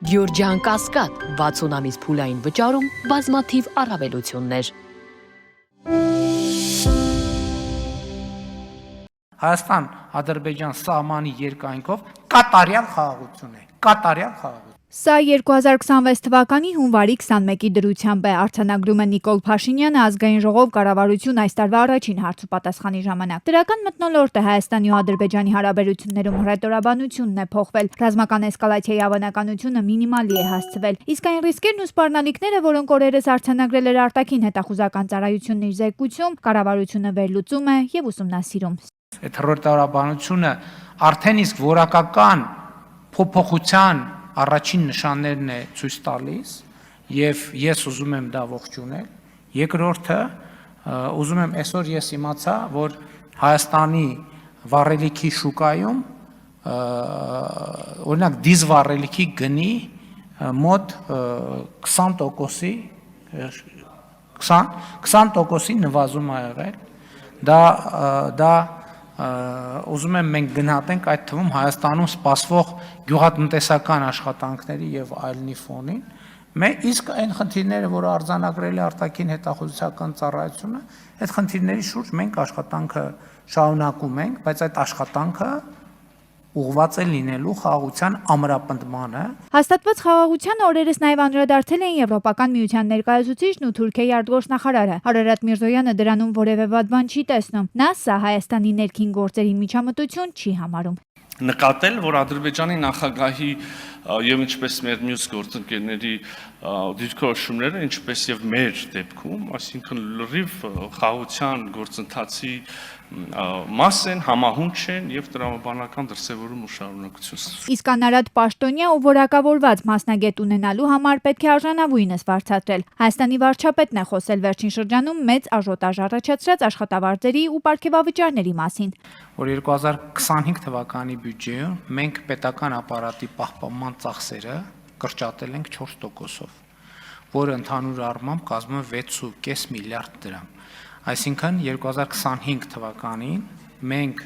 Գյորջյան Կասկադ 60 ամիս փուլային վճարում բազմաթիվ առավելություններ։ Հայաստան-Ադրբեջան սահմանի երկայնքով կատարյալ խաղաղություն է, կատարյալ խաղաղություն։ Սա 2026 թվականի հունվարի 21-ի դրությամբ է, արձանագրում է Նիկոլ Փաշինյանը ազգային ժողով կառավարություն այս տարվա առաջին հարց ու պատասխանի ժամանակ։ Դրական մթնոլորտը Հայաստանի ու Ադրբեջանի հարաբերություններում հռետորաբանությունն է փոխվել, ռազմական էսկալացիայի ավանականությունը մինիմալի է հասցվել, իսկ այն ռիսկերն ու սպառնալիքները, որոնք օրերս արձանագրել էր արտաքին հետախուզական ծառայությունն իր զեկույցում, կառավարությունը վերլուծում է եւ ուսումնասիրում։ Այդ հռետորաբանությունը արդեն իսկ որակական փոփոխության առաջին նշաններն է ցույց տալիս եւ ես ուզում եմ դա ողջունել։ Երկրորդը ուզում եմ այսօր ես իմացա, որ Հայաստանի վառելիքի շուկայում օրինակ դիզ վառելիքի գնի մոտ 20%-ի նվազում ա եղել։ Դա ուզում եմ մենք գնահատենք այդ թվում Հայաստանում սպասվող գյուղատնտեսական աշխատանքների եւ այլնի ֆոնին, իսկ այն խնդիրները, որը արձանագրել է արտաքին հետախուզության ծառայությունը, այդ խնդիրների շուրջ մենք աշխատանքը շարունակում ենք, բայց այդ աշխատանքը ուղղված է լինելու խաղաղության ամրապնդմանը։ Հաստատված խաղաղությանը օրերս նաև անդրադարձել են Եվրոպական միության ներկայացուցիչն ու Թուրքիայի արտգործնախարարը։ Հարարատ Միրզոյանը դրանում որևէ վատ բան չի տեսնում։ Նա սա Հայաստանի ներքին գործերի միջամտություն չի համարում։ Նկատել, որ Ադրբեջանի նախագահի եւ ինչպես մեր մյուս գործընկերների դիրքորոշումները, ինչպես եւ մեր դեպքում, այսինքն լրիվ խաղաղության գործընթացի մաս են, համահունչ են եւ տրամաբանական դրսեւորում ու շարունակություն։ Իսկ անարատ պաշտոնյա ու որակավորված մասնագետ ունենալու համար պետք է արժանավույնս վարձատրել։ Հայաստանի վարչապետն է խոսել վերջին շրջանում մեծ աժոտաժ առաջացրած աշխատավարձերի ու պարգևավճարների մասին։ Որ 2025 թվականի բյուջեում մենք պետական ապարատի պահպանման ծախսերը կրճատել ենք 4%-ով, որը ընդհանուր առմամբ կազմում է 6.5 միլիարդ դրամ։ Այսինքն 2025 թվականին մենք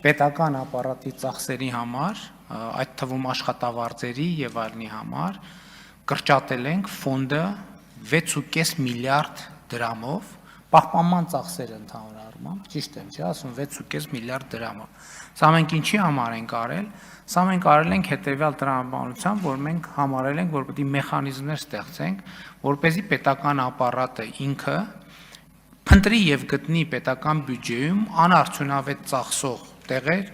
պետական ապարատի ծախսերի համար, այդ թվում աշխատավարձերի եւ այլնի համար կրճատել ենք ֆոնդը 6.5 միլիարդ դրամով, պահպանման ծախսերը ընդհանուր առմամբ, ճիշտ եմ, չէ՞, ասում 6.5 միլիարդ դրամով։ Սա մենք ինչի համար ենք արել։ Սա մենք արել ենք հետեւյալ տրամաբանությամբ, որ մենք համարել ենք, որ պետք է մեխանիզմներ ստեղծենք, որպեսզի պետական ապարատը ինքը փնտրի եւ գտնի պետական բյուջեում անարդյունավետ ծախսող տեղեր,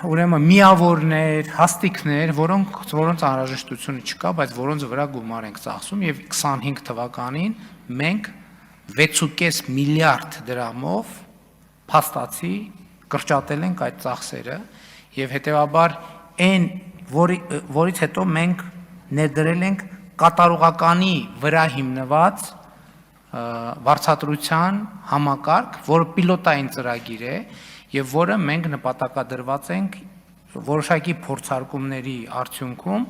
ուրեմն միավորներ, հաստիկներ, որոնց անհրաժեշտությունը չկա, բայց որոնց վրա գումար ենք ծախսում եւ 25 թվականին մենք 6.5 միլիարդ դրամով փաստացի կրճատել ենք այդ ծախսերը եւ հետեւաբար այն որից հետո մենք ներդրել ենք կատարողականի վրա հիմնված վարձատրության համակարգ, որը պիլոտային ծրագիր է եւ որը մենք նպատակադրված ենք որոշակի փորձարկումների արդյունքում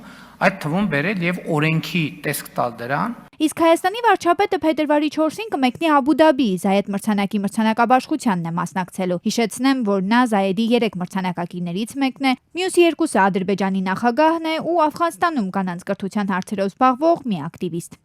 այդ թվում բերել եւ օրենքի տեսք տալ դրան։ Իսկ Հայաստանի վարչապետը փետրվարի 4-ին կմեկնի Աբու Դաբի Զայեդ մրցանակի մրցանակաբաշխությանն է մասնակցելու։ Հիշեցնեմ, որ նա Զայեդի 3 մրցանակակիրներից մեկն է, մյուս երկուսը Ադրբեջանի նախագահն է ու Աֆղանստանում կանանց կրթության հարցերով զբաղվող մի ակտիվիստ։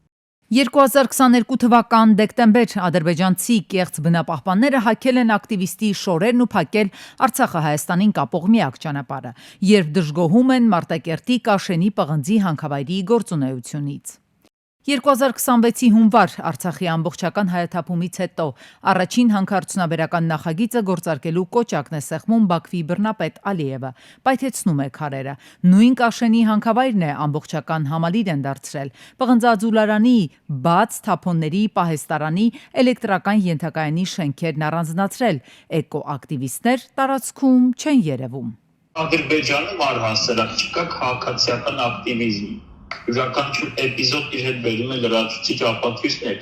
2022 թվական դեկտեմբեր ադրբեջանցի կեղծ բնապահպանները հակել են ակտիվիստի շորերն ու փակել Արցախը Հայաստանին կապող միակ ճանապարհը, երբ դժգոհում են Մարտակերտի Կաշենի պղնձի հանքավայրի գործունեությունից։ 2026-ի հունվար Արցախի ամբողջական հայաթափումից հետո առաջին հանքարդյունաբերական նախագիծը գործարկելու կոճակն է սեղմում Բաքվի բռնապետ Ալիևը, պայթեցնում է քարերը։ Նույն Կաշենի հանքավայրն է ամբողջական համալիր են դարձրել, պղնձաձուլարանի, բաց թափոնների, պահեստարանի, էլեկտրական ենթակայանի շենքերն առանձնացրել, էկոակտիվիստներ տարածքում չեն երևում։ Ադրբեջանում առհասարակ չկա քաղաքացիական ակտիվիզմ։ Յուրաքանչյուր էպիզոդ իր հետ բերում է լրացուցիչ ապացույցներ,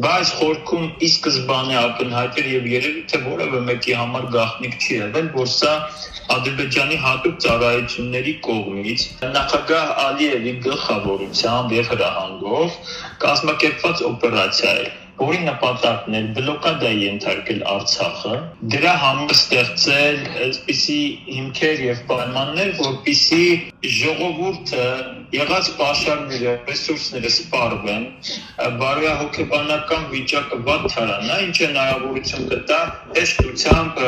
բայց խորքում ի սկզբանե ակնհայտ էր եւ երևի թե որևէ մեկի համար գաղտնիք չի եղել, որ սա Ադրբեջանի հատուկ ծառայությունների կողմից նախագահ Ալիևի գլխավորությամբ եւ հրահանգով կազմակերպված օպերացիա է։ որի նպատակն էր բլոկադայի ենթարկել Արցախը, դրա համար ստեղծել այսպիսի հիմքեր եւ պայմաններ, որպիսի ժողովուրդը եղած պաշարները, ռեսուրսները սպառվեն, բարոյահոգեբանական վիճակը վատ թարանա, ինչը հնարավորություն կտա հեշտությամբ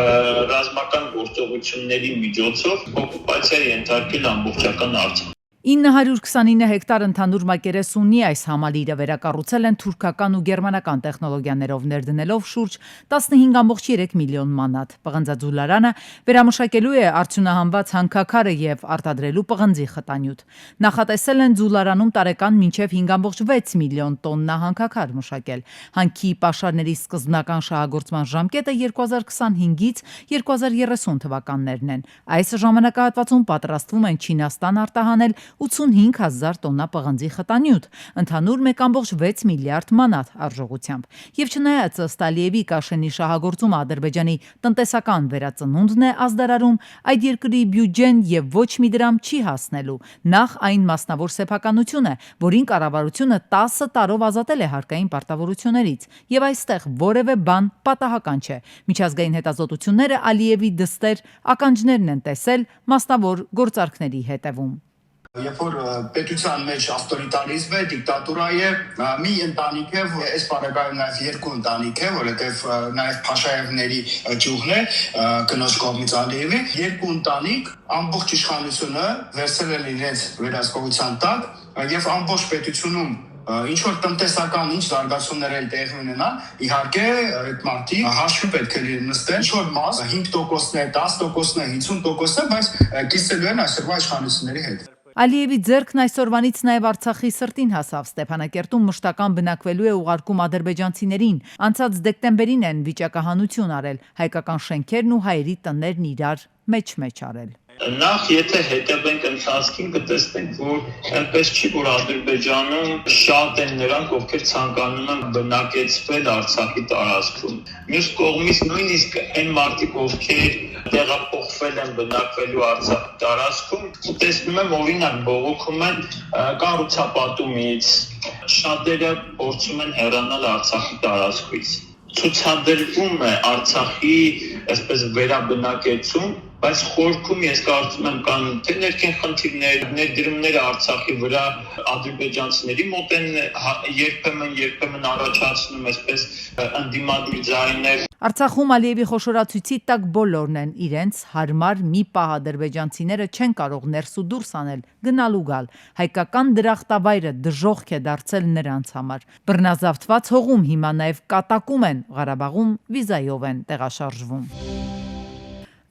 ռազմական գործողությունների միջոցով օկուպացիա ենթարկել ամբողջական Արցախը։ 929 հեկտար ընդհանուր մակերես ունի այս համալիրը վերակառուցել են թուրքական ու գերմանական տեխնոլոգիաներով ներդնելով շուրջ 15.3 միլիոն մանատ։ Պղնձաձուլարանը վերամշակելու է արդյունահանված հանքաքարը եւ արտադրելու պղնձի խտանյութ։ Նախատեսել են ձուլարանում տարեկան մինչև 5.6 միլիոն տոննա հանքաքար մշակել։ Հանքի պաշարների սկզբնական շահագործման ժամկետը 2025-ից 2030 թվականներն են։ Այս ժամանակահատվածում պատրաստվում են Չինաստան արտահանել 85,000 տոննա պղնձի խտանյութ, ընդհանուր 1.6 միլիարդ մանատ արժողությամբ։ Եվ չնայած ըստ Ալիևի Կաշենի շահագործումը Ադրբեջանի տնտեսական վերածնունդն է ազդարարում, այդ երկրի բյուջեն եւ ոչ մի դրամ չի հասնելու։ Նախ այն մասնավոր սեփականություն է, որին կառավարությունը 10 տարով ազատել է հարկային պարտավորություններից, եւ այստեղ որևէ բան պատահական չէ։ Միջազգային հետազոտությունները Ալիևի դստեր ականջներն են տեսել մասնավոր գործարքների հետևում։ Երբ որ պետության մեջ ավտորիտարիզմ է, դիկտատուրա է, մի ընտանիք է, այս բaragայում նաև երկու ընտանիք է, որովհետև նաև Փաշաևների ճյուղն է, կնոջ կողմից Ալիևի, երկու ընտանիք ամբողջ իշխանությունը վերցրել են իրենց վերահսկողության տակ եւ ամբողջ պետությունում ինչ որ տնտեսական ինչ զարգացումներ էլ տեղի ունենան, իհարկե այդ մարդիկ հաշվի պետք է նստեն, ինչ որ մաս 5%-ն է, 10%-ն է, 50%-ն է, բայց կիսելու են այսօրվա իշխանությունների հետ։ Ալիևի ձեռքն այսօրվանից նաև Արցախի սրտին հասավ։ Ստեփանակերտում մշտական բնակվելու է ուղարկում ադրբեջանցիներին։ Անցած դեկտեմբերին են վիճակահանություն արել, հայկական շենքերն ու հայերի տներն իրար մեջ արել։ Նախ եթե հետևենք ընթացքին կտեսնենք, որ այնպես չի, որ Ադրբեջանում շատ են նրանք, ովքեր ցանկանում են բնակեցվել Արցախի տարածքում։ Մյուս կողմից նույնիսկ այն մարդիկ, ովքեր տեղափոխվել են բնակվելու Արցախի տարածքում, տեսնում եմ օրինակ բողոքում են կառուցապատումից, շատերը փորձում են հեռանալ Արցախի տարածքից։ Ցուցադրվում է Արցախի այսպես վերաբնակեցում, բայց խորքում ես կարծում եմ կան թե ներքին խնդիրներ, ներդրումները Արցախի վրա ադրբեջանցիների մոտ են երբեմն առաջացնում այսպես ընդդիմադիր ձայներ։ Արցախում Ալիևի խոշորացույցի տակ բոլորն են իրենց հարմար մի պահ ադրբեջանցիները չեն կարող ներս ու դուրս անել, գնալ ու գալ։ Հայկական դրախտավայրը դժոխք է դարձել նրանց համար։ Բռնազավթված հողում հիմա նաև կատակում են, Ղարաբաղում վիզայով են տեղաշարժվում։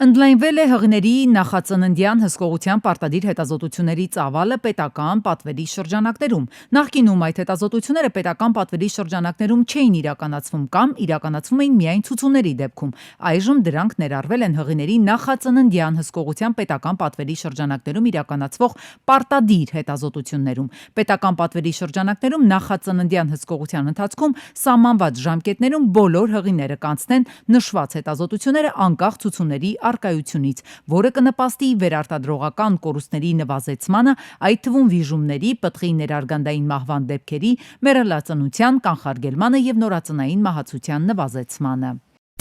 Ընդլայնվել է հղների նախածննդյան հսկողության պարտադիր հետազոտությունների ծավալը պետական պատվերի շրջանակներում։ Նախկինում այդ հետազոտությունները պետական պատվերի շրջանակներում չէին իրականացվում կամ իրականացվում էին միայն ցուցումների դեպքում։ Այժմ դրանք ներառվել են հղիների նախածննդյան հսկողության պետական պատվերի շրջանակներում իրականացվող պարտադիր հետազոտություններում։ Պետական պատվերի շրջանակներում նախածննդյան հսկողության ընթացքում սահմանված ժամկետներում բոլոր հղիները կանցնեն նշված հետազոտությունները անկախ ցուցումների արկայությունից, որը կնպաստի վերարտադրողական կորուստների նվազեցմանը, այդ թվում վիժումների, պտղի ներարգանդային մահվան դեպքերի, մեռելածնության կանխարգելմանը եւ նորածնային մահացության նվազեցմանը։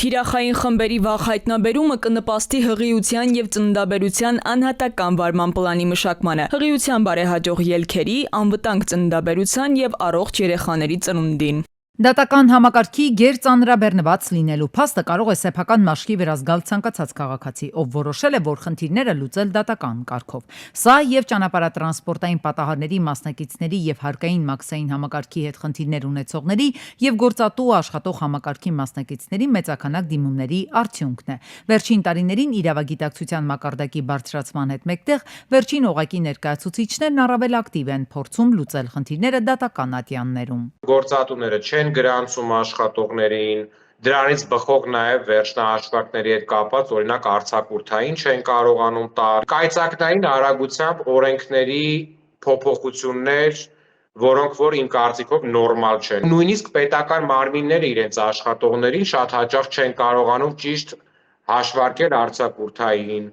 Թիրախային խմբերի վաղ հայտնաբերումը կնպաստի հղիության եւ ծննդաբերության անհատական վարման պլանի մշակմանը, հղիության բարեհաջող ելքերի, անվտանգ ծննդաբերության եւ առողջ երեխաների ծնունդին։ Դատական համակարգի գերծանրաբեռնված լինելու փաստը կարող է սեփական մաշկի վերազգալ ցանկացած քաղաքացի, ով որոշել է, որ խնդիրները լուծել դատական կարգով։ Սա եւ ճանապարհատրանսպորտային պատահարների մասնակիցների եւ հարկային մաքսային համակարգի հետ խնդիրներ ունեցողների եւ գործատու աշխատող համակարգի մասնակիցների մեծաքանակ դիմումների արդյունքն է։ Վերջին տարիներին իրավագիտակցության մակարդակի բարձրացման հետ մեկտեղ վերջին օղակի ներկայացուցիչներն առավել ակտիվ են փորձում լուծել խնդիրները դատական ատյաններում։ Գործատուները չեն գրանցում աշխատողներին, դրանից բխող նաև վերջնահաշվարկների հետ կապված օրինակ արձակուրդային չեն կարողանում տալ, կայծակնային արագությամբ օրենքների փոփոխություններ, որոնք որ իմ կարծիքով նորմալ չեն։ Նույնիսկ պետական մարմինները իրենց աշխատողներին շատ հաճախ չեն կարողանում ճիշտ հաշվարկել արձակուրդային,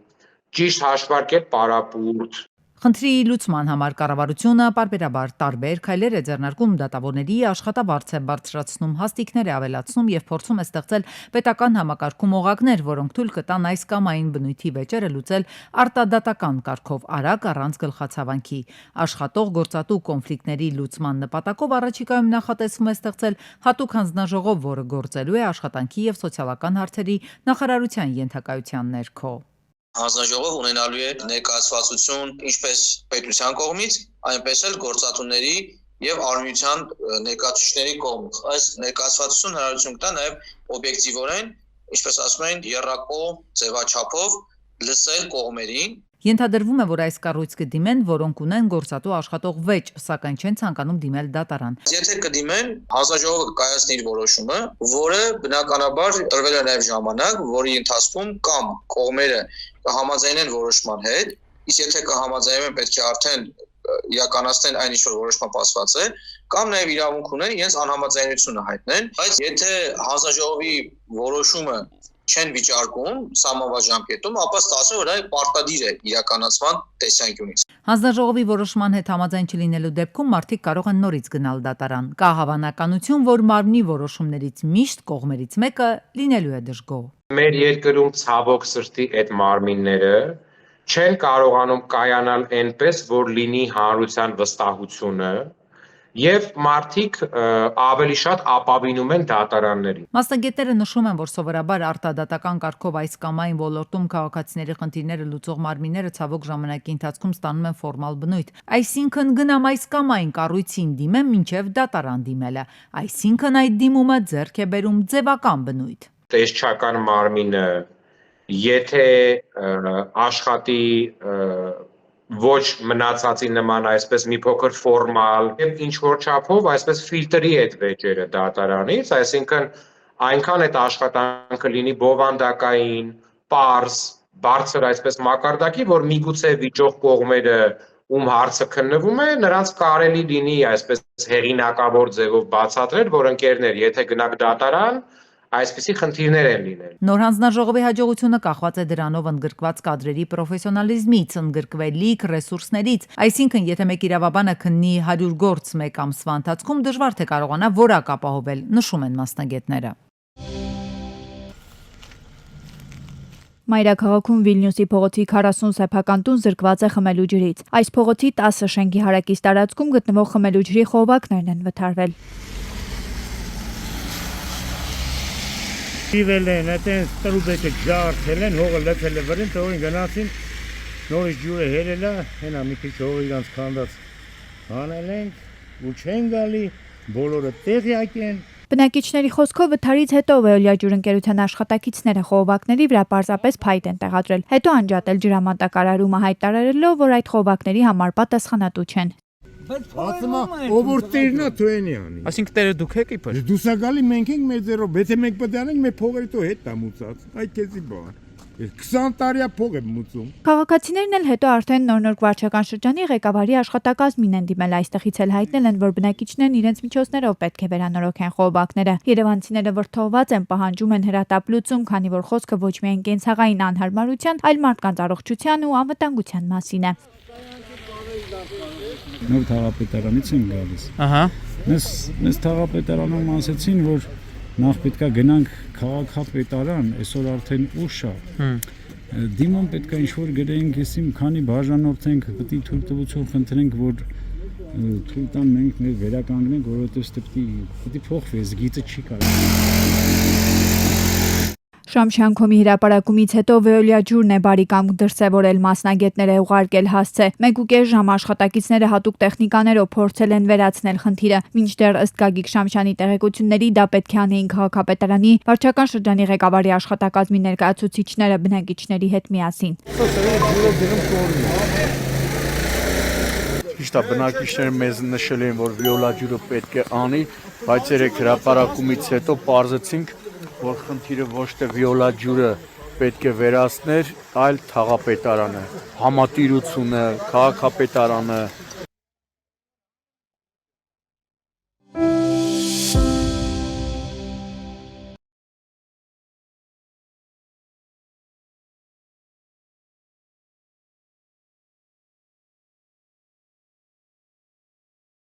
ճիշտ հաշվարկել պարապուրդ։ Խնդրի լուծման համար կառավարությունը պարբերաբար տարբեր քայլեր է ձեռնարկում դատավորների աշխատավարձը բարձրացնում, հաստիքներ է ավելացնում եւ փորձում է ստեղծել պետական համակարգում օղակներ, որոնք թույլ կտան այս կամ այն բնույթի վեճերը լուծել արտադատական կարգով արագ առանց գլխացավանքի։ Աշխատող գործատու կոնֆլիկտների լուծման նպատակով առաջիկայում նախատեսվում է ստեղծել հատուկ հանձնաժողով, որը գործելու է աշխատանքի եւ սոցիալական հարցերի նախարարության ենթակայության ներքո։ Հանձնաժողով ունենալու է ներկայացվածություն ինչպես պետության կողմից, այնպես էլ գործատուների եւ արհմիության ներկայացուցիչների կողմից։ Այս ներկայացվածությունը հնարավորություն կտա նաեւ օբյեկտիվորեն, ինչպես ասում են, երրակողմ ձևաչափով լսել կողմերին։ Ենթադրվում է, որ այս կառույց կդիմեն, որոնք ունեն գործատու աշխատող վեճ, սակայն չեն ցանկանում դիմել դատարան։ Եթե կդիմեն, հանձնաժողովը կկայացնի իր որոշումը, որը բնականաբար տրվել է նաև ժամանակ, որի ընթացքում կամ կողմերը կհամաձայնեն որոշման հետ, իսկ եթե կհամաձայնեն, պետք է արդեն իրականացնեն այն ինչ որ որոշման pasված է, կամ նաև իրավունք ունեն իրենց անհամաձայնությունը հայտնեն, բայց եթե հանձնաժողովի որոշումը չեն վիճարկում սահմանված ժամկետում, ապա ստացվում է, որ այն պարտադիր է իրականացման տեսանկյունից։ Հանձնաժողովի որոշման հետ համաձայն չլինելու դեպքում մարդիկ կարող են նորից գնալ դատարան։ Կա հավանականություն, որ մարմնի որոշումներից միշտ կողմերից մեկը լինելու է դժգոհ։ Մեր երկրում ցավոք սրտի այդ մարմինները չեն կարողանում կայանալ այնպես, որ լինի հանրության վստահությունը եւ մարդիկ ավելի շատ ապավինում են դատարաններին։ Մասնագետները նշում են, որ սովորաբար արտադատական կարգով այս կամ այն ոլորտում քաղաքացիների խնդիրները լուծող մարմինները ցավոք ժամանակի ընթացքում ստանում են ֆորմալ բնույթ։ Այսինքն գնամ այս կամ այն կառույցին դիմեմ մինչև դատարան դիմելը։ Այսինքն այդ դիմումը ձեռք է բերում ձևական բնույթ։ Տեսչական մարմինը եթե աշխատի ոչ մնացածի նման այսպես մի փոքր ֆորմալ եւ ինչ որ չափով այսպես ֆիլտրի այդ վեճերը դատարանից, այսինքն այնքան այդ աշխատանքը լինի բովանդակային, պարզ, բարձր այսպես մակարդակի, որ միգուցե վիճող կողմերը ում հարցը քննվում է, նրանց կարելի լինի այսպես հեղինակավոր ձևով բացատրել, որ ընկերներ, եթե գնաք դատարան, այսպիսի խնդիրներ են լինել։ Նոր հանձնաժողովի հաջողությունը կախված է դրանով ընդգրկված կադրերի պրոֆեսիոնալիզմից, ընդգրկվելիք ռեսուրսներից, այսինքն եթե մեկ իրավաբանը քննի 100 գործ մեկ ամսվա ընթացքում դժվար թե կարողանա որակ ապահովել, նշում են մասնագետները։ Մայրաքաղաքում Վիլնյուսի փողոցի 40 սեփական տուն զրկված է խմելու ջրից։ Այս փողոցի 10 շենքի հարակից տարածքում գտնվող խմելու ջրի խողովակներն են վթարվել։ Իվել են, այդտենց տրուբեկը ջարդել են, հողը լցել է վրին, թողին գնացին, նորից ջուրը հերել է, հենա մի քիչ հողը իրանց քանդած հանել ենք, ու չեն գալի, բոլորը տեղյակ են։ Բնակիչների խոսքով վթարից հետո Veolia ջուրընկերության աշխատակիցները խողովակների վրա պարզապես փայտ են տեղադրել, հետո անջատել ջրամատակարարումը հայտարարելով, որ այդ խողովակների համար պատասխանատու չեն։ Ասում է, ով որ տերնա թույնի անի։ Այսինքն տերը դուք եք իբր։ Դուսակալի մենք ենք մեր ձեռով, եթե մենք պետք է անենք, մեր փողերը թո հետ է մուծած։ Այդ քեզի բան։ 20 տարի փող է մուծում։ Քաղաքացիներն էլ հետո արդեն նոր վարչական շրջանի ղեկավարի աշխատակազմին են դիմել, այստեղից էլ հայտնել են, որ բնակիչներն իրենց միջոցներով պետք է վերանորոգեն խողովակները։ Երևանցիները վրդովված են, պահանջում են հրատապ լուծում, քանի որ խոսքը ոչ միայն կենցաղային անհարմարության, այլ մարդկանց առողջության ու անվտանգության մասին է։ Նոր թաղապետարանից են գալիս։ Ահա։ Մեզ թաղապետարանում ասեցին, որ նախ պետքա գնանք քաղաքապետարան, այսօր արդեն ուշ է։ Դիմում պետքա ինչ-որ գրենք, եսիմ քանի բաժանորդենք, պետք է թույլտվություն խնդրենք, որ թույլ տան մենք մեր վերականգնենք, որովհետև պետք է փոխվի, այս գիծը չի կարող։ Շամշյանքոմի հրապարակումից հետո Veolia ջուրն է բարի կամք դրսևորել, մասնագետները ուղարկել հասցե։ 1.5 ժամ աշխատակիցները հատուկ տեխնիկաներով փորձել են վերացնել խնդիրը։ Մինչդեռ ըստ Գագիկ Շամշյանի տեղեկությունների դա պետք է անեին քաղաքապետարանի վարչական շրջանի ղեկավարի աշխատակազմի ներկայացուցիչները բնակիչների հետ միասին։ Ճիշտ է, բնակիչները մեզ նշել են, որ Veolia ջուրը պետք է անի, բայց երեք հրապարակումից հետո պարզեցինք, որ խնդիրը ոչ թե Veolia ջուրը պետք է վերացներ, այլ թաղապետարանը, համատիրությունը, քաղաքապետարանը,